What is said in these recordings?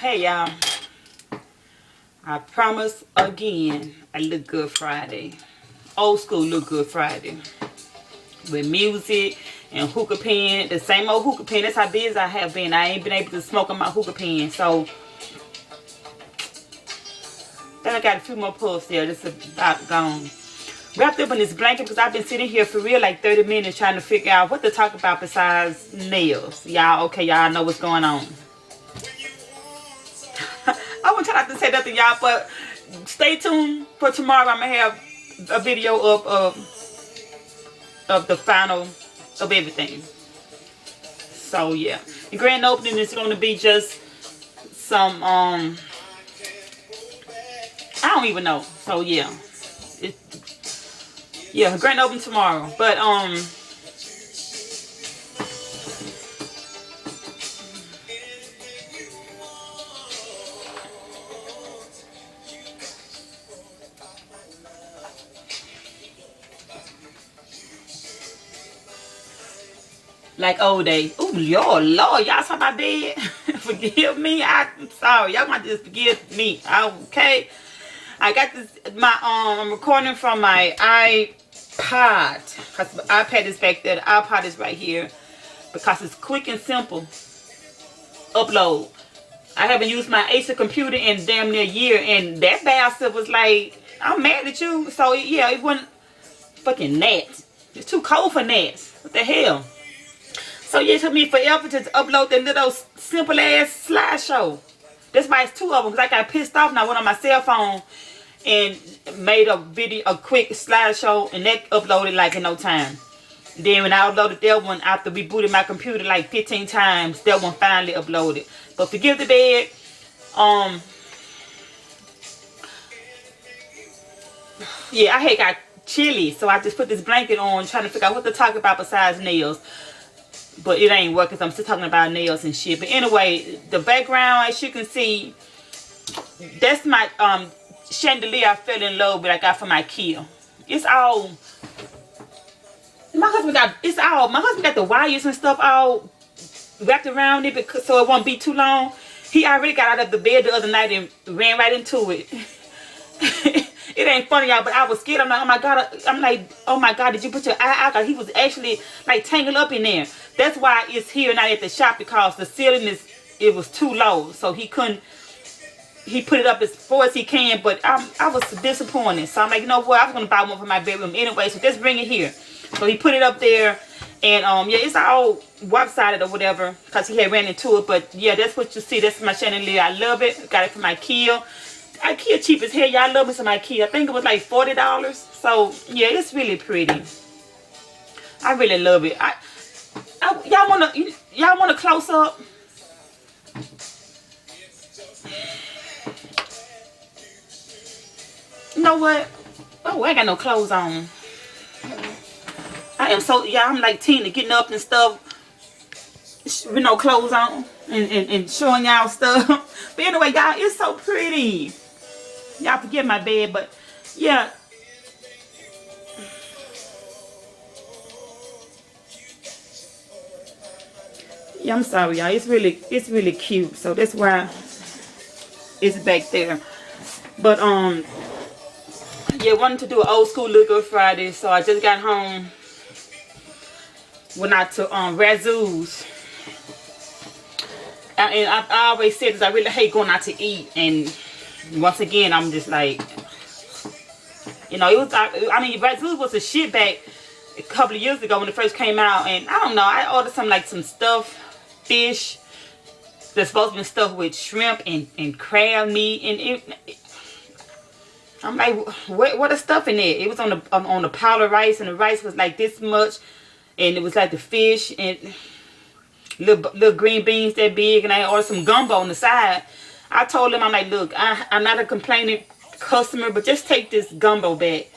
Hey y'all, I promise again, I look good Friday. Old school look good Friday. With music and hookah pen. The same old hookah pen. That's how busy I have been. I ain't been able to smoke on my hookah pen. So, then I got a few more puffs there. This is about gone. Wrapped up in this blanket because I've been sitting here for real like 30 minutes trying to figure out what to talk about besides nails. Y'all, okay, y'all know what's going on. I won't try not to say nothing, y'all, but stay tuned for tomorrow. I'm going to have a video of the final of everything. So, yeah. The grand opening is going to be just some, I don't even know. So, yeah. Yeah, grand opening tomorrow. But, like old days. Ooh, Lord, y'all saw my bed. Forgive me. I'm sorry. Y'all might just forgive me. Okay. I got this. I'm recording from my iPod. Because the iPad is back there. The iPod is right here. Because it's quick and simple. Upload. I haven't used my Acer computer in damn near a year. And that bastard was like, I'm mad at you. So, yeah, it wasn't fucking gnats. It's too cold for gnats. What the hell? So yeah, it took me forever to upload that little simple ass slideshow. That's why it's two of them, because I got pissed off and I went on my cell phone and made a video, a quick slideshow, and that uploaded like in no time. Then when I uploaded that one after we booted my computer like 15 times, that one finally uploaded. But forgive the bed. Yeah, I had got chilly, so I just put this blanket on trying to figure out what to talk about besides nails. But it ain't working, so I'm still talking about nails and shit. But anyway, the background, as you can see, that's my chandelier I fell in love with. I got from IKEA. It's all, my husband got the wires and stuff all wrapped around it because, so it won't be too long. He already got out of the bed the other night and ran right into it. It ain't funny, y'all, but I was scared. I'm like, oh my God, did you put your eye out? He was actually like tangled up in there. That's why it's here, not at the shop, because the ceiling it was too low. So he put it up as far as he can, but I was disappointed. So I'm like, you know what? I was going to buy one for my bedroom anyway, so just bring it here. So he put it up there, and yeah, it's all one-sided or whatever, because he had ran into it. But yeah, that's what you see. That's my chandelier. I love it. Got it from IKEA. IKEA cheap as hell. Y'all love me some IKEA. I think it was like $40. So yeah, it's really pretty. I really love it. Y'all wanna close up? You know what? Oh, I ain't got no clothes on. I am so, yeah, I'm like Tina, getting up and stuff with no clothes on and showing y'all stuff. But anyway, y'all, it's so pretty. Y'all forgive my bed, but yeah. Yeah, I'm sorry, y'all. It's really cute. So that's why it's back there. But yeah, wanted to do an old school look good Friday. So I just got home. Went out to Razoo's. And I always said this, I really hate going out to eat. And once again, I'm just like, you know, it was, I mean, Razoo's was a shit back a couple of years ago when it first came out. And I don't know, I ordered some stuffed fish that's supposed to be stuffed with shrimp and crab meat. And I'm like, what is stuff in there? It was on the powdered rice, and the rice was like this much. And it was like the fish and little green beans that big. And I ordered some gumbo on the side. I told him, I'm like, look, I'm not a complaining customer, but just take this gumbo back.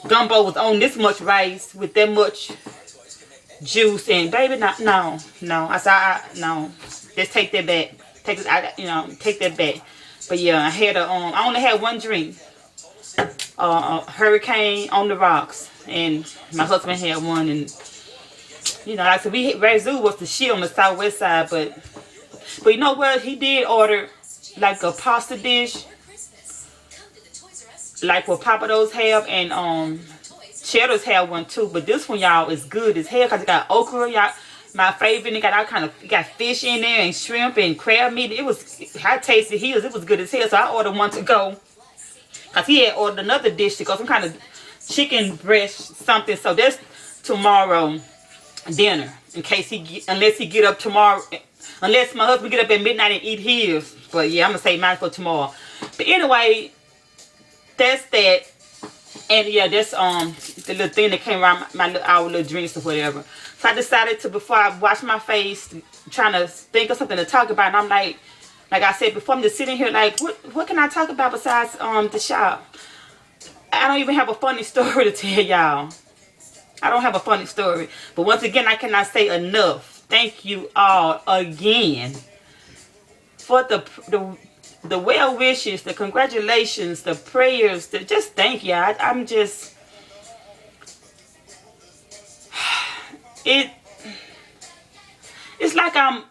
Gumbo was on this much rice with that much juice, and baby, no. I said, no, just take that back. Take that back. But yeah, I only had one drink, Hurricane on the rocks, and my husband had one, and you know, like I said, Razoo was the shit on the southwest side, but you know what? He did order like a pasta dish, like what Papa Do's have, and Cheddar's have one too. But this one, y'all, is good as hell because it got okra, y'all. My favorite. It got all kind of, it got fish in there and shrimp and crab meat. It was, I tasted his. It was good as hell. So I ordered one to go because he had ordered another dish to go, some kind of chicken breast something. So that's tomorrow dinner in case unless he get up tomorrow, unless my husband get up at midnight and eat his. But yeah, I'm gonna save mine for tomorrow. But anyway, that's that. And yeah, that's the little thing that came around our little drinks or whatever. So I decided to, before I wash my face, trying to think of something to talk about. And I'm like I said before, I'm just sitting here like, what can I talk about besides the shop? I don't even have a funny story to tell y'all. I don't have a funny story. But once again, I cannot say enough. Thank you all again for the well wishes, the congratulations, the prayers, just thank you. I'm just, it's like I'm,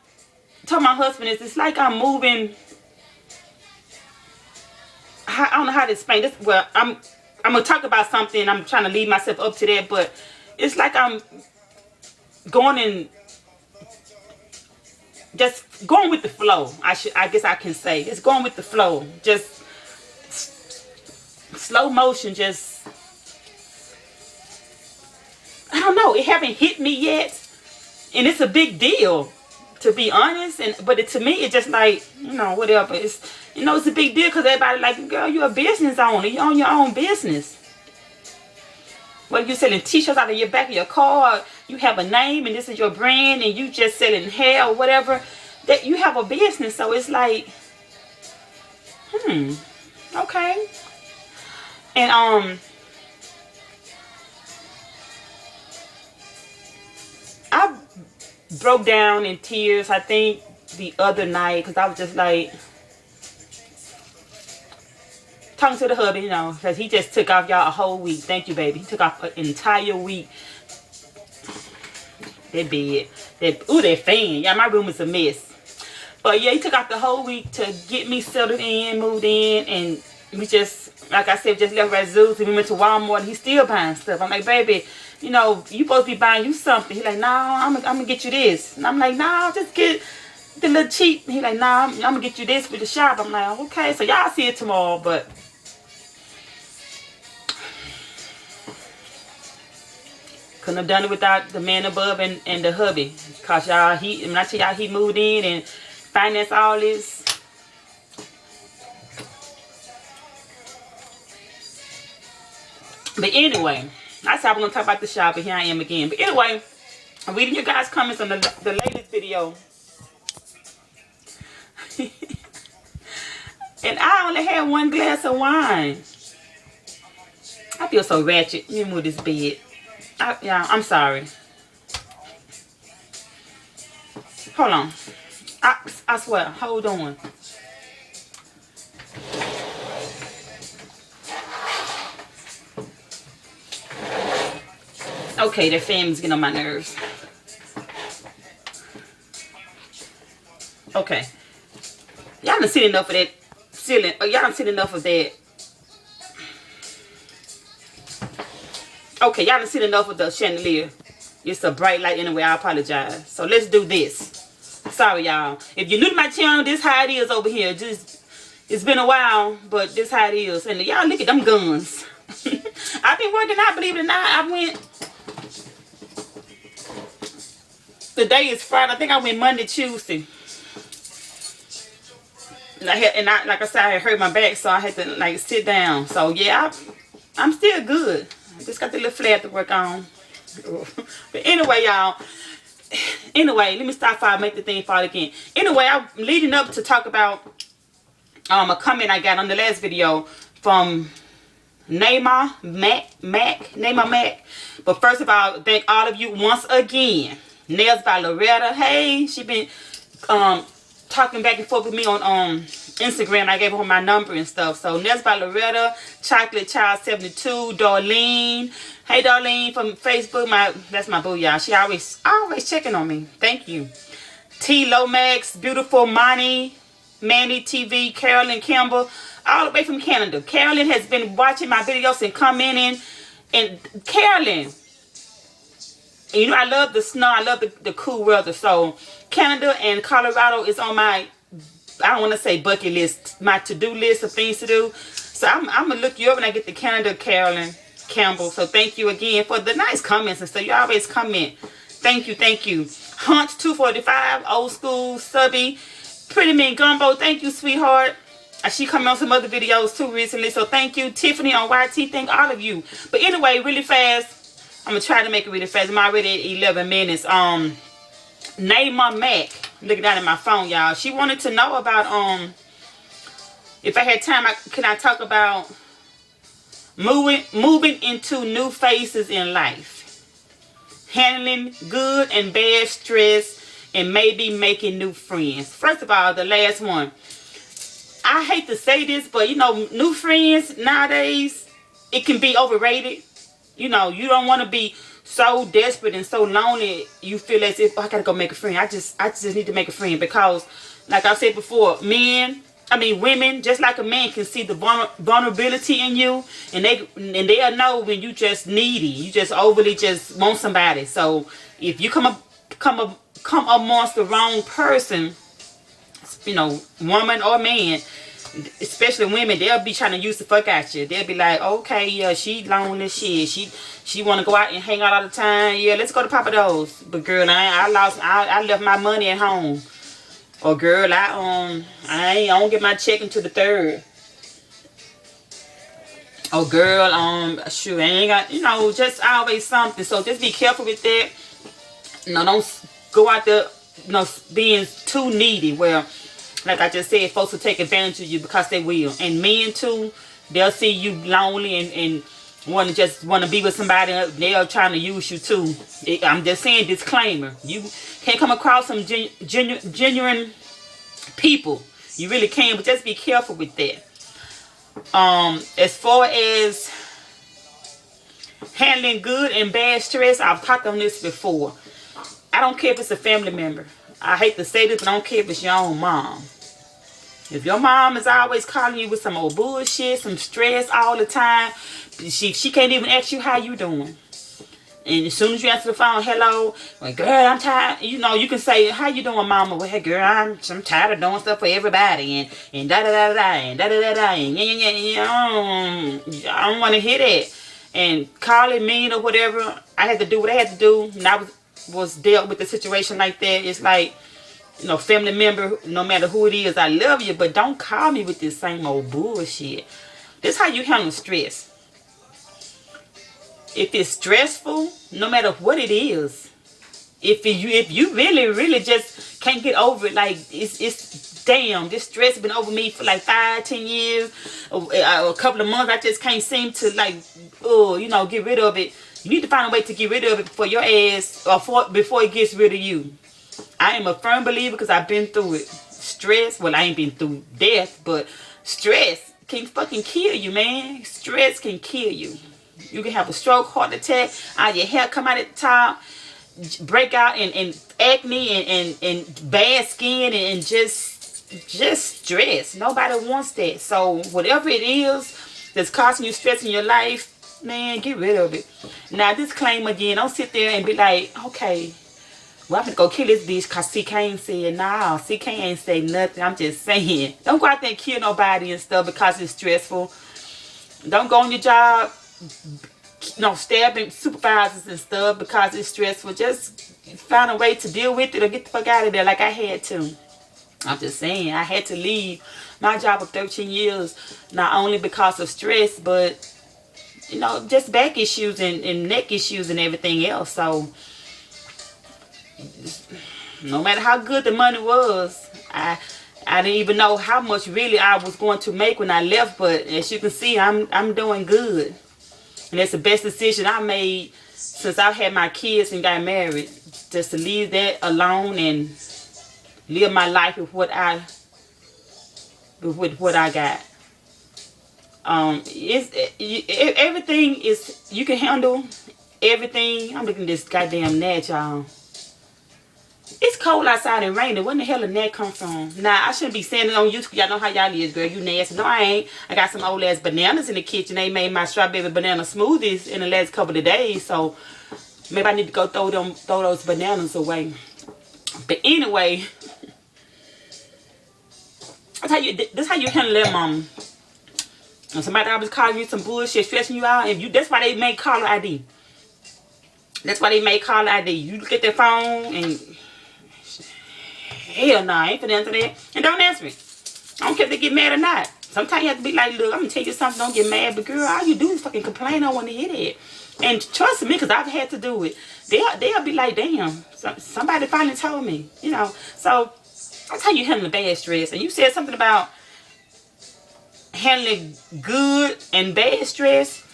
told my husband, it's like I'm moving, I don't know how to explain this. Well, I'm going to talk about something, I'm trying to lead myself up to that, but it's like I'm going in, just going with the flow. I guess I can say it's going with the flow. Just slow motion. Just, I don't know. It haven't hit me yet, and it's a big deal, to be honest. But to me, it's just like, whatever. It's it's a big deal because everybody like, girl, you're a business owner. You own your own business. Whether you're selling t-shirts out of your back of your car, you have a name and this is your brand, and you just selling hair or whatever, that you have a business. So it's like, okay. And I broke down in tears, I think, the other night, because I was just like talking to the hubby, because he just took off, y'all, a whole week. Thank you, baby. He took off an entire week. That bed. That fan. Yeah, my room is a mess. But yeah, he took off the whole week to get me settled in, moved in, and we just, like I said, just left at Zeus, and we went to Walmart, and he's still buying stuff. I'm like, baby, you supposed to be buying you something. He's like, no, I'm gonna get you this. And I'm like, no, just get the little cheap. He's like, no, I'm gonna get you this with the shop. I'm like, okay, so y'all see it tomorrow, but couldn't have done it without the man above and the hubby. Cause y'all, when I tell y'all he moved in and financed all this. But anyway, I said I was gonna talk about the shop, but here I am again. But anyway, I'm reading your guys' comments on the latest video. And I only had one glass of wine. I feel so ratchet. Let me move this bed. I'm sorry. Hold on. I swear. Hold on. Okay, that fan is getting on my nerves. Okay. Y'all done seen enough of that ceiling. Y'all done seen enough of that. Okay, y'all done seen enough of the chandelier. It's a bright light anyway. I apologize. So let's do this. Sorry, y'all. If you're new to my channel, this how it is over here. It's been a while, but this how it is. And y'all look at them guns. I've been working out, believe it or not. Today is Friday. I think I went Monday, Tuesday. Like I said, I hurt my back, so I had to sit down. So yeah, I'm still good. I just got the little flare to work on. But anyway, y'all. Anyway, let me stop before I make the thing fall again. Anyway, I'm leading up to talk about a comment I got on the last video from Naimah Mack. But first of all, thank all of you once again. Nails by Loretta. Hey, she been talking back and forth with me on Instagram. I gave her my number and stuff. So Nails by Loretta, Chocolate Child 72, Darlene. Hey Darlene from Facebook. That's my boo, y'all. She always checking on me. Thank you. T Lomax, Beautiful Money. Manny TV, Carolyn Campbell, all the way from Canada. Carolyn has been watching my videos and commenting. And Carolyn, you know, I love the snow. I love the cool weather. So Canada and Colorado is on my, I don't want to say bucket list, my to-do list of things to do. So I'm going to look you up when I get to Canada, Carolyn Campbell. So thank you again for the nice comments and stuff. You always comment. Thank you, thank you. Hunt 245, old school, subby, Pretty Mean Gumbo. Thank you, sweetheart. She come on some other videos too recently. So thank you. Tiffany on YT. Thank all of you. But anyway, really fast. I'm going to try to make it really fast. I'm already at 11 minutes. Naimah Mack. Looking down at my phone, y'all. She wanted to know about, if I had time, can I talk about moving into new phases in life. Handling good and bad stress, and maybe making new friends. First of all, the last one. I hate to say this, but you know, new friends nowadays, it can be overrated. You know, you don't want to be so desperate and so lonely. You feel as if, oh, I gotta go make a friend. I just need to make a friend, because, like I said before, women, just like a man, can see the vulnerability in you, and they'll know when you just needy, you just overly just want somebody. So if you come amongst the wrong person, you know, woman or man, especially women, they'll be trying to use the fuck out you. They'll be like, okay, yeah, she lonely, shit, she want to go out and hang out all the time. Yeah, let's go to Papa Do's. But girl, I left my money at home. Or girl, I don't get my check until the 3rd. Or girl, shoot, I ain't got, you know, just always something. So just be careful with that. You know, don't go out there, you know, being too needy. Well, like I just said, folks will take advantage of you, because they will. And men too, they'll see you lonely and want to be with somebody. They're trying to use you too. I'm just saying, disclaimer. You can't come across some genuine people. You really can, but just be careful with that. As far as handling good and bad stress, I've talked on this before. I don't care if it's a family member. I hate to say this, but I don't care if it's your own mom. If your mom is always calling you with some old bullshit, some stress all the time, she can't even ask you how you doing. And as soon as you answer the phone, hello, like, girl, I'm tired. You know, you can say, how you doing, mama? Well, hey, girl, I'm tired of doing stuff for everybody. And da-da-da-da-da, and da-da-da-da, and yeah. I don't want to hear that. And calling mean or whatever, I had to do what I had to do. And I was dealt with a situation like that. It's like, you know, family member, no matter who it is, I love you, but don't call me with this same old bullshit. This is how you handle stress. If it's stressful, no matter what it is, if you really just can't get over it, like it's damn, this stress has been over me for like 5-10 years, a couple of months, I just can't seem to, like, you know, get rid of it. You need to find a way to get rid of it before your ass, or before it gets rid of you. I am a firm believer, because I've been through it. Stress, well, I ain't been through death, but stress can fucking kill you, man. Stress can kill you. You can have a stroke, heart attack, all your hair come out at the top, break out and acne and bad skin and just stress. Nobody wants that. So whatever it is that's causing you stress in your life, man, get rid of it. Now, disclaimer again, don't sit there and be like, okay, well, I'm gonna go kill this bitch because CK ain't said, nah, CK ain't say nothing. I'm just saying, don't go out there and kill nobody and stuff because it's stressful. Don't go on your job, you know, stabbing supervisors and stuff because it's stressful. Just find a way to deal with it or get the fuck out of there, like I had to. I'm just saying, I had to leave my job of 13 years, not only because of stress, but, you know, just back issues and neck issues and everything else. So no matter how good the money was, I didn't even know how much really I was going to make when I left. But as you can see, I'm doing good. And that's the best decision I made since I've had my kids and got married. Just to leave that alone and live my life with what I got. Everything is, you can handle everything. I'm looking at this goddamn net, y'all. It's cold outside and raining. Where the hell did that come from? Nah, I shouldn't be saying it on YouTube. Y'all know how y'all is, girl. You nasty. No, I ain't. I got some old ass bananas in the kitchen. They made my strawberry banana smoothies in the last couple of days. So maybe I need to go throw those bananas away. But anyway, this how you handle that, mom. And somebody always calling you some bullshit, stressing you out. That's why they make caller ID. That's why they make caller ID. You look at their phone and hell no, I ain't finna answer that. And don't answer me. I don't care if they get mad or not. Sometimes you have to be like, look, I'm gonna tell you something, don't get mad. But girl, all you do is fucking complain. I don't want to hear that. And trust me, because I've had to do it. They'll be like, damn, somebody finally told me. You know. So that's how you handle the bad stress. And you said something about handling good and bad stress.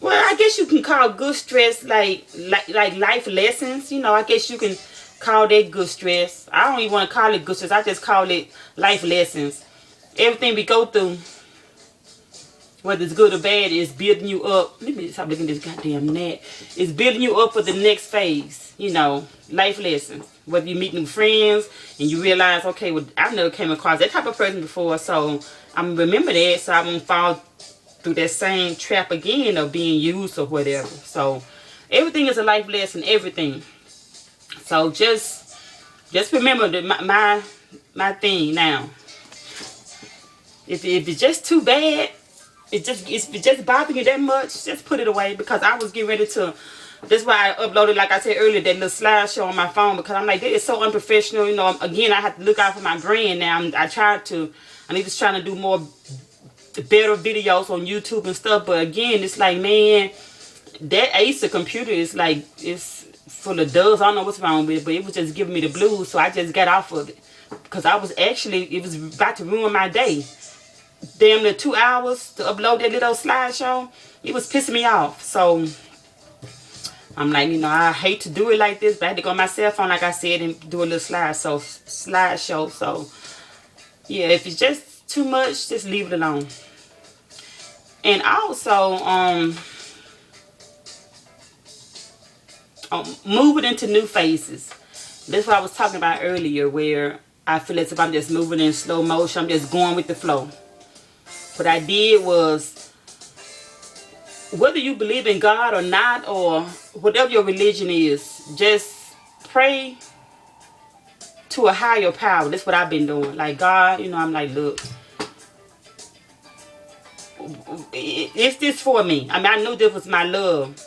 Well, I guess you can call good stress like life lessons. You know, I guess you can call that good stress. I don't even want to call it good stress. I just call it life lessons. Everything we go through, whether it's good or bad, is building you up. Let me stop looking at this goddamn net. It's building you up for the next phase. You know, life lessons. Whether you meet new friends and you realize, okay, well, I've never came across that type of person before, so I'm gonna remember that so I won't fall through that same trap again of being used or whatever. So everything is a life lesson, everything. So just remember that my thing now. If it's just too bad, if it just bothering you that much, just put it away. Because I was getting ready to, that's why I uploaded, like I said earlier, that little slideshow on my phone, because I'm like, that is so unprofessional. You know, again, I have to look out for my brand now. I'm just trying to do more better videos on YouTube and stuff. But again, it's like, man, that Acer computer is like, it's full of dust. I don't know what's wrong with it, but it was just giving me the blues. So I just got off of it, because it was about to ruin my day. Damn near 2 hours to upload that little slideshow. It was pissing me off. So I'm like, you know, I hate to do it like this, but I had to go on my cell phone, like I said, and do a little slideshow. So yeah, if it's just too much, just leave it alone. And also, moving into new phases. That's what I was talking about earlier, where I feel as if I'm just moving in slow motion. I'm just going with the flow. What I did was, whether you believe in God or not, or whatever your religion is, just pray to a higher power. That's what I've been doing. Like, God, you know, I'm like, look, is this for me? I mean, I knew this was my love,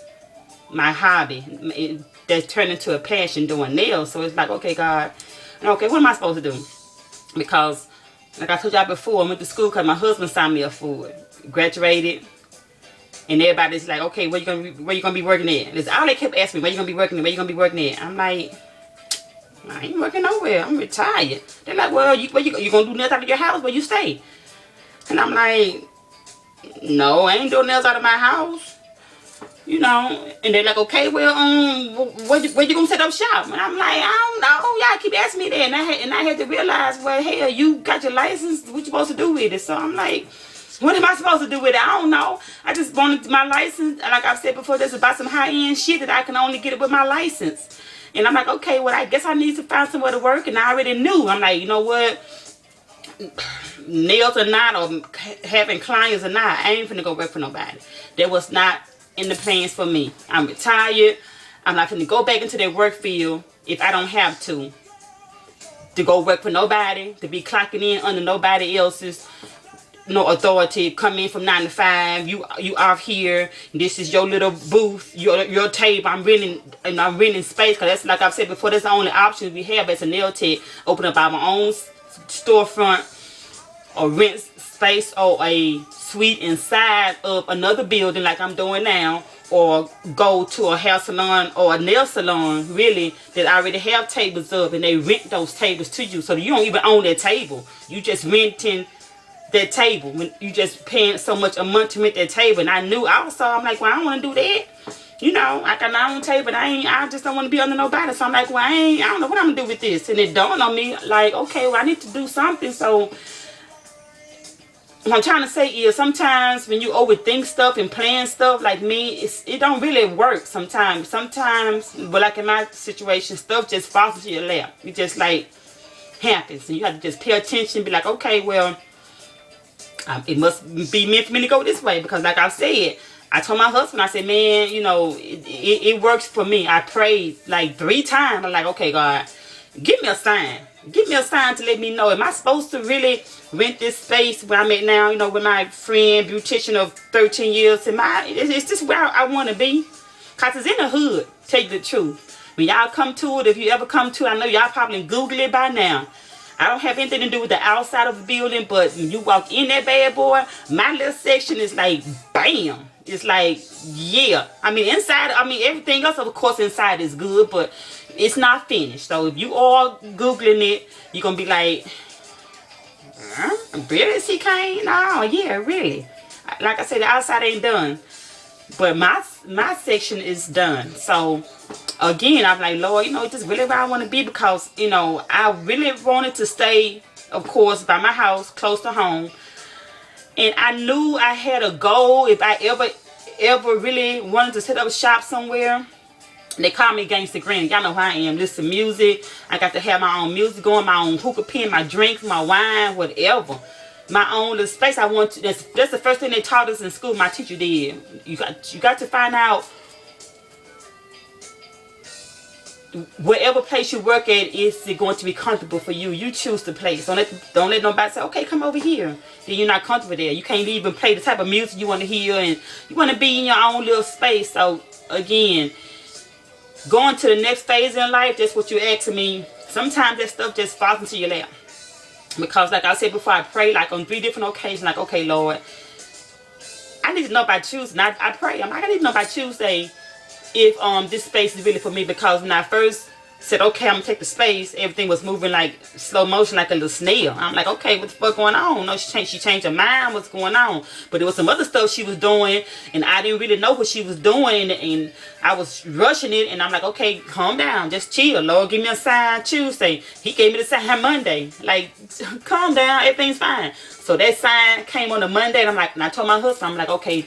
my hobby, that turned into a passion, doing nails. So it's like, okay, God, okay, what am I supposed to do? Because, like I told y'all before, I went to school because my husband signed me up for it. Graduated. And everybody's like, okay, where you gonna be working at? That's all they kept asking me, where you gonna be working at? Where you gonna be working at? I'm like, I ain't working nowhere. I'm retired. They're like, well, you gonna do nails out of your house? Where you stay? And I'm like, no, I ain't doing nails out of my house. You know, and they're like, okay, well, where you gonna set up shop? And I'm like, I don't know. Y'all keep asking me that, and I had to realize, well, hell, you got your license. What you supposed to do with it? So I'm like, what am I supposed to do with it? I don't know. I just wanted my license. Like I've said before, this is about some high-end shit that I can only get it with my license. And I'm like, okay, well, I guess I need to find somewhere to work. And I already knew. I'm like, you know what? Nails or not, or having clients or not, I ain't finna go work for nobody. That was not in the plans for me. I'm retired. I'm not finna go back into that work field if I don't have to go work for nobody, to be clocking in under nobody else's authority. Come in from 9 to 5. You off here. This is your little booth, your table. I'm renting space, because that's, like I've said before, that's the only option we have as a nail tech. Open up our own storefront, or rent space, or a suite inside of another building like I'm doing now, or go to a hair salon or a nail salon, really, that already have tables up, and they rent those tables to you. So you don't even own that table. You just renting that table. When you just paying so much a month to rent that table. And I knew also, I'm like, well, I don't want to do that. You know, I got my own table, but I just don't want to be under nobody. So I'm like, well, I don't know what I'm gonna do with this. And it dawned on me, like, okay, well, I need to do something. So what I'm trying to say is sometimes when you overthink stuff and plan stuff like me, it don't really work sometimes. But like in my situation, stuff just falls into your lap. It just like happens. And you have to just pay attention and be like, okay, well, it must be meant for me to go this way. Because like I said, I told my husband, I said, man, you know, it works for me. I prayed like 3 times. I'm like, okay, God, give me a sign. Give me a sign to let me know. Am I supposed to really rent this space where I'm at now, you know, with my friend, beautician of 13 years? Is this where I want to be? Because it's in the hood, tell you the truth. When y'all come to it, if you ever come to it, I know y'all probably Google it by now. I don't have anything to do with the outside of the building, but when you walk in that bad boy, my little section is like, bam. It's like, yeah. I mean, inside, everything else, of course, inside is good, but it's not finished. So if you all Googling it, you're going to be like, really, C. Kane? No, yeah, really. Like I said, the outside ain't done. But my section is done. So, again, I'm like, Lord, you know, this is really where I want to be because, you know, I really wanted to stay, of course, by my house, close to home. And I knew I had a goal if I ever really wanted to set up shop somewhere. They call me Gangsta Granny. Y'all know how I am. Listen to music. I got to have my own music going, my own hookah pen, my drinks, my wine, whatever. My own little space. I want to. That's the first thing they taught us in school. My teacher did. You got to find out whatever place you work at, is it going to be comfortable for you. You choose the place. Don't let nobody say, okay, come over here. Then you're not comfortable there. You can't even play the type of music you want to hear, and you want to be in your own little space. So again, going to the next phase in life, that's what you're asking me. Sometimes that stuff just falls into your lap. Because like I said before, I pray like on 3 different occasions, like, okay, Lord, I need to know by Tuesday. I pray. I'm like, I need to know by Tuesday if this space is really for me. Because when I first said, okay, I'm gonna take the space, everything was moving like slow motion, like a little snail. I'm like, okay, what the fuck going on? No, she changed her mind. What's going on? But there was some other stuff she was doing, and I didn't really know what she was doing, and I was rushing it. And I'm like, okay, calm down, just chill. Lord, give me a sign Tuesday. He gave me the sign Monday. Like, calm down, everything's fine. So that sign came on a Monday, and I'm like, and I told my husband, I'm like, okay,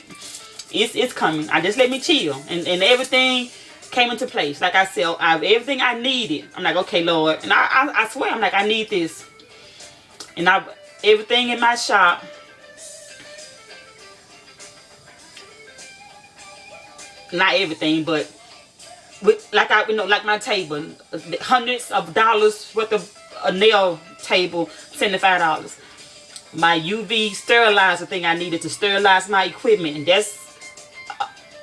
it's coming. I just let me chill, and everything came into place. Like I said, everything I needed. I'm like, okay, Lord, and I swear, I'm like, I need this, and everything in my shop. Not everything, but like my table, hundreds of dollars worth of a nail table, $75. My UV sterilizer thing I needed to sterilize my equipment, and that's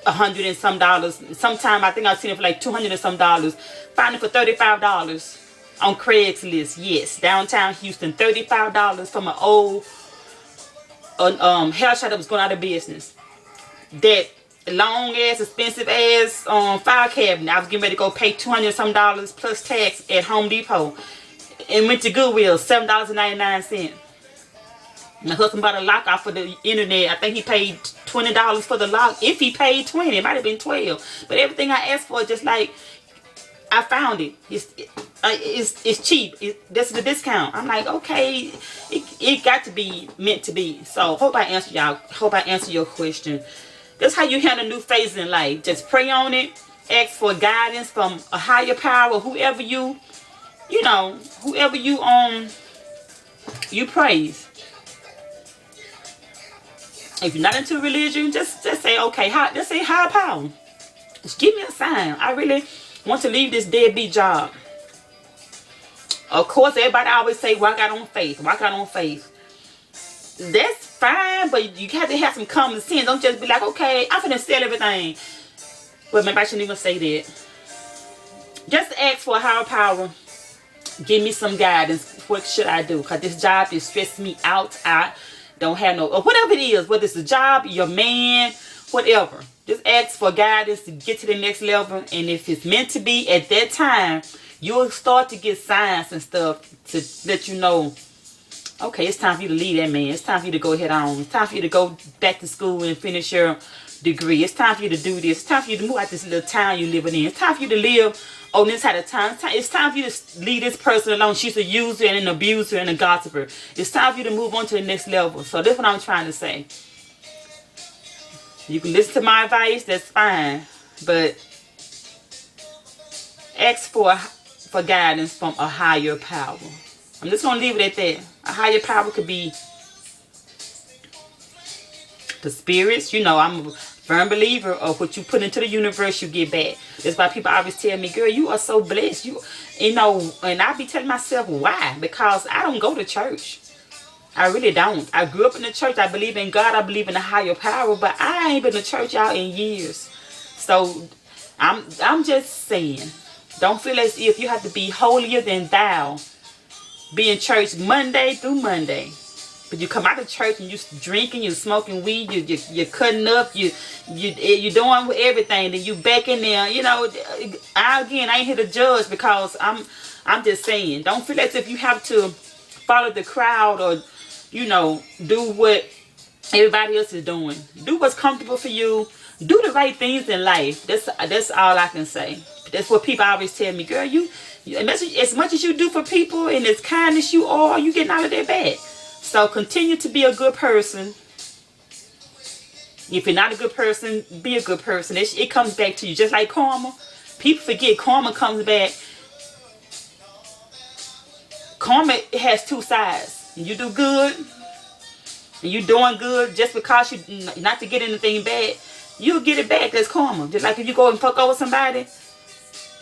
$100 and some. Sometime I think I've seen it for like $200 and some. Found it for $35 on Craigslist. Yes, downtown Houston, $35 from an old hair shop that was going out of business. That long ass, expensive ass file cabinet, I was getting ready to go pay $200 and some plus tax at Home Depot, and went to Goodwill, $7.99. My husband bought a lock off of the internet. I think he paid $20 for the lock. If he paid $20, it might have been $12. But everything I asked for, just like, I found it. It's cheap. That's the discount. I'm like, okay, it got to be meant to be. So hope I answered y'all. Hope I answered your question. That's how you handle new phases in life. Just pray on it. Ask for guidance from a higher power. Whoever you praise. If you're not into religion, just say, okay, just say higher power. Just give me a sign. I really want to leave this deadbeat job. Of course, everybody always say, walk out on faith. Walk out on faith. That's fine, but you have to have some common sense. Don't just be like, okay, I'm finna sell everything. Well, maybe I shouldn't even say that. Just ask for a higher power. Give me some guidance. What should I do? Because this job is stressing me out. I don't have no, or whatever it is, whether it's a job, your man, whatever. Just ask for guidance to get to the next level. And if it's meant to be at that time, you'll start to get signs and stuff to let you know, okay, it's time for you to leave that man. It's time for you to go head on. It's time for you to go back to school and finish your degree. It's time for you to do this. It's time for you to move out this little town you're living in. It's time for you to live oh, this had a time. It's time for you to leave this person alone. She's a user and an abuser and a gossiper. It's time for you to move on to the next level. So that's what I'm trying to say. You can listen to my advice, that's fine. But ask for guidance from a higher power. I'm just going to leave it at that. A higher power could be the spirits. You know, I'm a firm believer of what you put into the universe, you get back. That's why people always tell me, girl, you are so blessed. You know, and I be telling myself, why? Because I don't go to church. I really don't. I grew up in the church. I believe in God. I believe in a higher power. But I ain't been to church out in years. So I'm just saying, don't feel as if you have to be holier than thou. Be in church Monday through Monday. But you come out of church and you drinking, you smoking weed, you're cutting up, you doing everything. Then you back in there. You know, I ain't here to judge, because I'm just saying, don't feel as if you have to follow the crowd or, you know, do what everybody else is doing. Do what's comfortable for you. Do the right things in life. That's all I can say. That's what people always tell me, girl, as much as you do for people and as kind as you are, you getting out of their bag. So continue to be a good person. If you're not a good person, be a good person. It comes back to you, just like karma. People forget karma comes back. Karma has two sides. You do good, and you doing good just because you not to get anything bad, you'll get it back. That's karma. Just like if you go and fuck over somebody,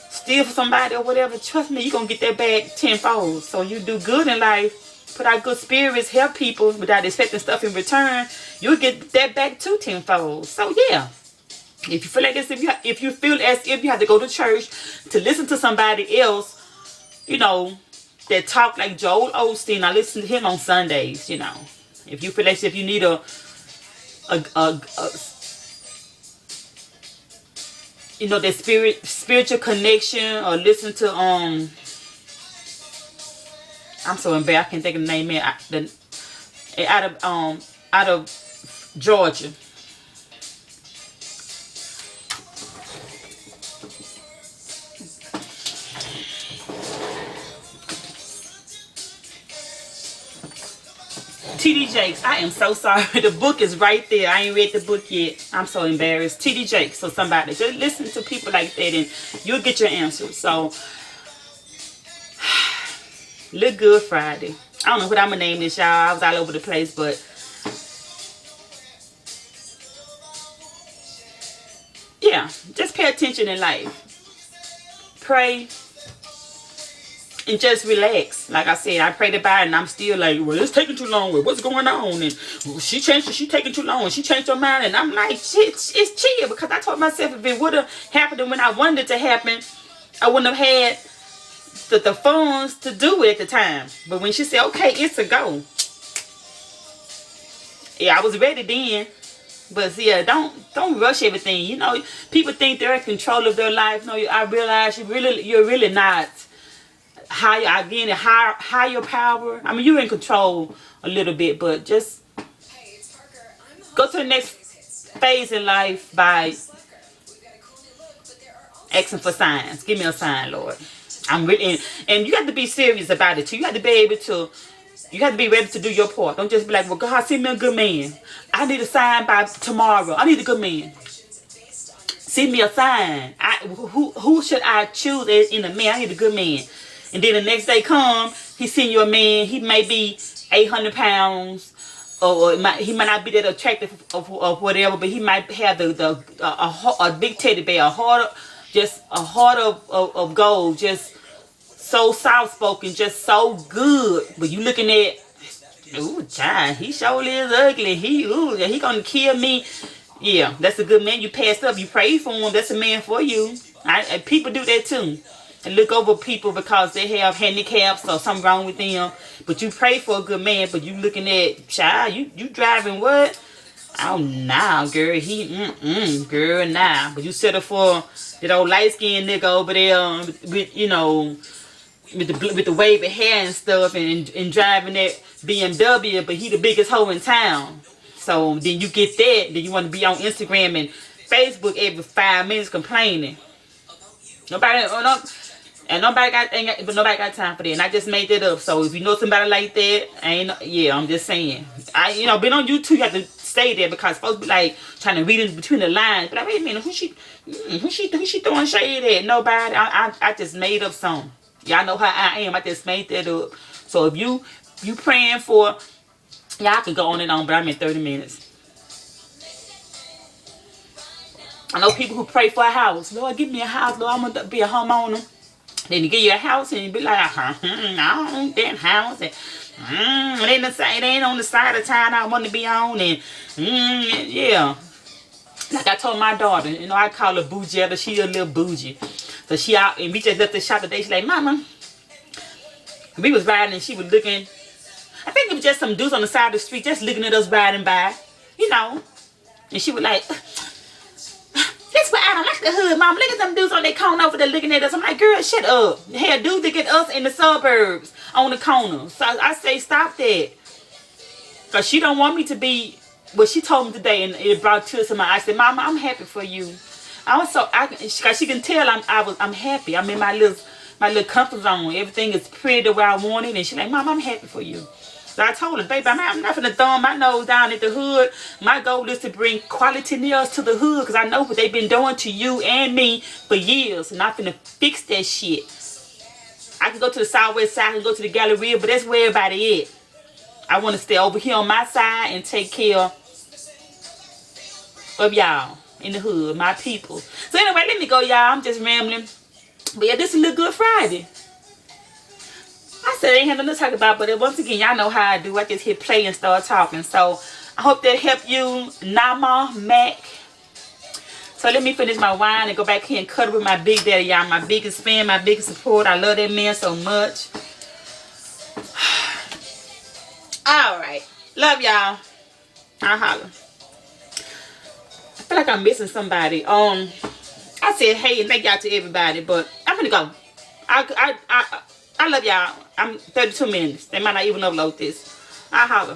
steal from somebody or whatever, trust me, you're going to get that back tenfold. So you do good in life, put out good spirits, help people without expecting stuff in return, you'll get that back too tenfold. So yeah, if you feel like this, if you feel as if you have to go to church to listen to somebody else, you know, that talk like Joel Osteen, I listen to him on Sundays, you know. If you feel like if you need a you know, that spiritual connection, or listen to I'm so embarrassed, I can't think of the name, out of Georgia. T.D. Jakes, I am so sorry. The book is right there. I ain't read the book yet. I'm so embarrassed. T.D. Jakes, so somebody. Just listen to people like that and you'll get your answers. So, look good Friday. I don't know what I'm going to name this, y'all. I was all over the place, but yeah, just pay attention in life. Pray. And just relax. Like I said, I prayed about it and I'm still like, well, it's taking too long. What's going on? And she taking too long. And she changed her mind. And I'm like, shit, it's chill. Because I told myself if it would have happened when I wanted it to happen, I wouldn't have had the funds to do it at the time. But when she said, okay, it's a go. Yeah, I was ready then. But yeah, don't rush everything. You know, people think they're in control of their life. No, I realize you're really not. Higher power. I mean, you're in control a little bit, but just go to the next phase in life by asking for signs. Give me a sign, Lord. I'm really, and you have to be serious about it too. You have to be ready to do your part. Don't just be like, well, God, send me a good man. I need a sign by tomorrow. I need a good man. Send me a sign. Who should I choose as in a man? I need a good man. And then the next day come, he send you a man. He may be 800 pounds, or he might not be that attractive of whatever, but he might have a big teddy bear, a heart of gold, just so soft spoken, just so good. But you looking at, ooh, child, he surely is ugly. He gonna kill me. Yeah, that's a good man. You passed up. You prayed for him. That's a man for you. People do that too. And look over people because they have handicaps or something wrong with them. But you pray for a good man, but you looking at, child, you driving what? Oh, nah, girl, girl, nah. But you settle for that old light-skinned nigga over there with, you know, with the wavy hair and stuff and driving that BMW, but he the biggest hoe in town. So then you get that, then you want to be on Instagram and Facebook every 5 minutes complaining. Nobody, and but nobody got time for that. And I just made that up. So if you know somebody like that, I'm just saying. Been on YouTube, you have to stay there because folks be like trying to read in between the lines. But wait a minute, who she throwing shade at? Nobody. I just made up something. Y'all know how I am. I just made that up. So if you praying for, y'all can go on and on, but I'm in 30 minutes. I know people who pray for a house. Lord, give me a house. Lord, I'm going to be a homeowner. Then you get you a house and you be like, I don't want that house. And, it ain't on the side of town I want to be on. And, yeah. Like I told my daughter, I call her bougie. She a little bougie. So she out, and we just left the shop today. She like, Mama. We was riding and she was looking. I think it was just some dudes on the side of the street just looking at us riding by. And she was like, that's why I don't like the hood, Mom. Look at them dudes on their corner over there looking at us. I'm like, girl, shut up. Hell, dudes look at us in the suburbs on the corner. So I say, stop that. Because she don't want me to be what she told me today, and it brought tears to my eyes. I said, Mama, I'm happy for you. Because she can tell I'm happy. I'm in my little comfort zone. Everything is pretty the way I want it. And she's like, Mom, I'm happy for you. So I told her, baby, I'm not going to thumb my nose down at the hood. My goal is to bring quality nails to the hood because I know what they've been doing to you and me for years. And I'm going to fix that shit. I can go to the southwest side and go to the Galleria, but that's where everybody is. I want to stay over here on my side and take care of y'all in the hood, my people. So anyway, let me go, y'all. I'm just rambling. But yeah, this is a little Good Friday. I said I ain't had nothing to talk about, but once again, y'all know how I do. I just hit play and start talking. So I hope that helped you, Naimah Mack. So let me finish my wine and go back here and cuddle with my big daddy, y'all. My biggest fan, my biggest support. I love that man so much. All right. Love y'all. I'll holler. I feel like I'm missing somebody. I said hey and thank y'all to everybody, but I'm gonna go. I love y'all. I'm 32 minutes. They might not even upload this. I'll holler.